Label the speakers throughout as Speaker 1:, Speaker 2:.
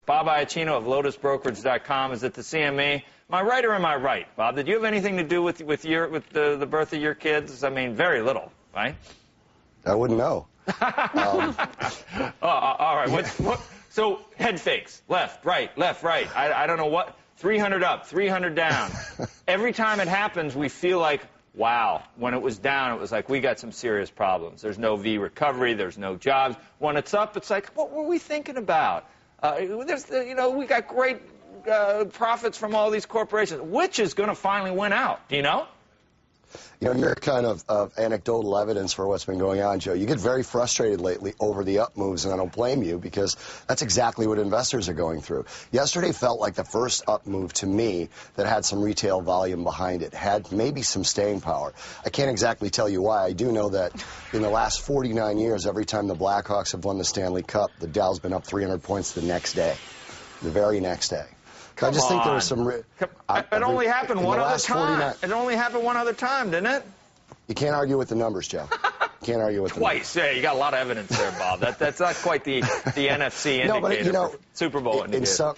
Speaker 1: Bob Iacchino of LotusBrokerage.com is at the CME. Am I right or am I right, Bob? Did you have anything to do with the birth of your kids? I mean, very little, right?
Speaker 2: I wouldn't know.
Speaker 1: All right. So head fakes, left, right. I don't know what. 300 up, 300 down. Every time it happens, we feel like, wow. When it was down, it was like, we got some serious problems. There's no V recovery. There's no jobs. When it's up, it's like, what were we thinking about? We got great profits from all these corporations. Which is going to finally win out? Do you know?
Speaker 2: You're kind of anecdotal evidence for what's been going on, Joe. You get very frustrated lately over the up moves, and I don't blame you, because that's exactly what investors are going through. Yesterday felt like the first up move to me that had some retail volume behind it, had maybe some staying power. I can't exactly tell you why. I do know that in the last 49 years, every time the Blackhawks have won the Stanley Cup, the Dow's been up 300 points the next day, the very next day. I just think there was some... It
Speaker 1: only happened one other time. It only happened one other time, didn't it?
Speaker 2: You can't argue with the numbers, Joe. You can't argue with the numbers.
Speaker 1: Twice. Yeah, you got a lot of evidence there, Bob. That's not quite the NFC indicator, for Super Bowl indicator.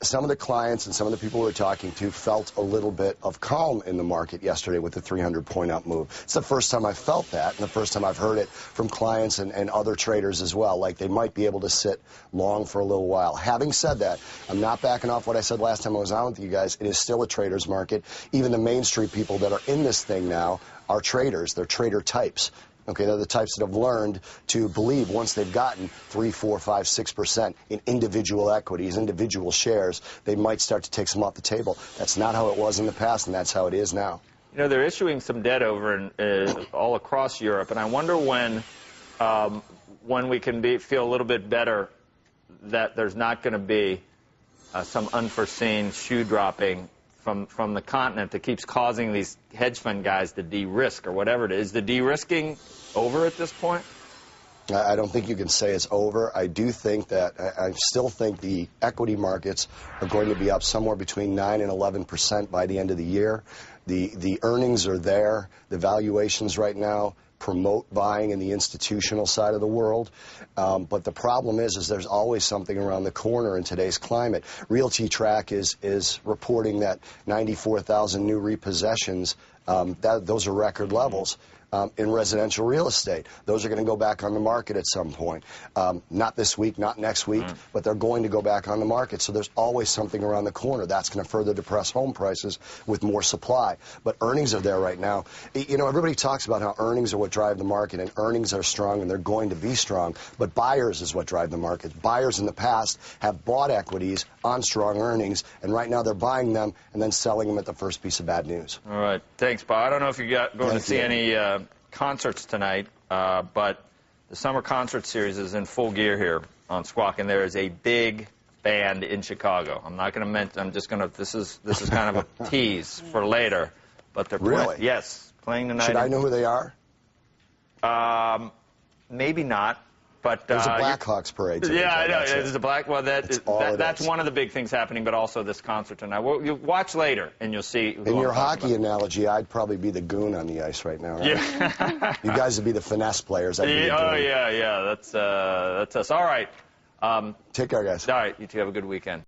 Speaker 2: Some of the clients and some of the people we're talking to felt a little bit of calm in the market yesterday with the 300-point up move. It's the first time I've felt that, and the first time I've heard it from clients and other traders as well, like they might be able to sit long for a little while. Having said that, I'm not backing off what I said last time I was on with you guys. It is still a trader's market. Even the Main Street people that are in this thing now are traders. They're trader types. Okay, they're the types that have learned to believe once they've gotten 3, 4, 5, 6% in individual equities, individual shares, they might start to take some off the table. That's not how it was in the past, and that's how it is now.
Speaker 1: You know, they're issuing some debt over all across Europe, and I wonder when we can feel a little bit better that there's not going to be some unforeseen shoe dropping from the continent that keeps causing these hedge fund guys to de-risk or whatever it is. Is the de-risking over at this point?
Speaker 2: I don't think you can say it's over. I do think that, I still think the equity markets are going to be up somewhere between 9 and 11% by the end of the year. The earnings are there. The valuations right now promote buying in the institutional side of the world. But the problem is there's always something around the corner in today's climate. Realty Track is reporting that 94,000 new repossessions, those are record levels. In residential real estate. Those are going to go back on the market at some point. Not this week, not next week, but they're going to go back on the market. So there's always something around the corner. That's going to further depress home prices with more supply. But earnings are there right now. You know, everybody talks about how earnings are what drive the market, and earnings are strong, and they're going to be strong. But buyers is what drive the market. Buyers in the past have bought equities on strong earnings, and right now they're buying them and then selling them at the first piece of bad news.
Speaker 1: All right. Thanks, Bob. I don't know if you're going to see any concerts tonight, but the summer concert series is in full gear here on Squawk, and there is a big band in Chicago. I'm not going to mention. I'm just going to. This is kind of a tease for later, but they're playing tonight.
Speaker 2: Should I know who they are?
Speaker 1: Maybe not. But
Speaker 2: there's a Blackhawks parade tonight.
Speaker 1: Yeah, I know. There's a black. Well, that's one of the big things happening, but also this concert tonight. Well, you watch later, and you'll see.
Speaker 2: In your hockey analogy, I'd probably be the goon on the ice right now. Right?
Speaker 1: Yeah.
Speaker 2: You guys would be the finesse players. I'd be the goon.
Speaker 1: Yeah. That's us. All right.
Speaker 2: Take care, guys.
Speaker 1: All right. You two have a good weekend.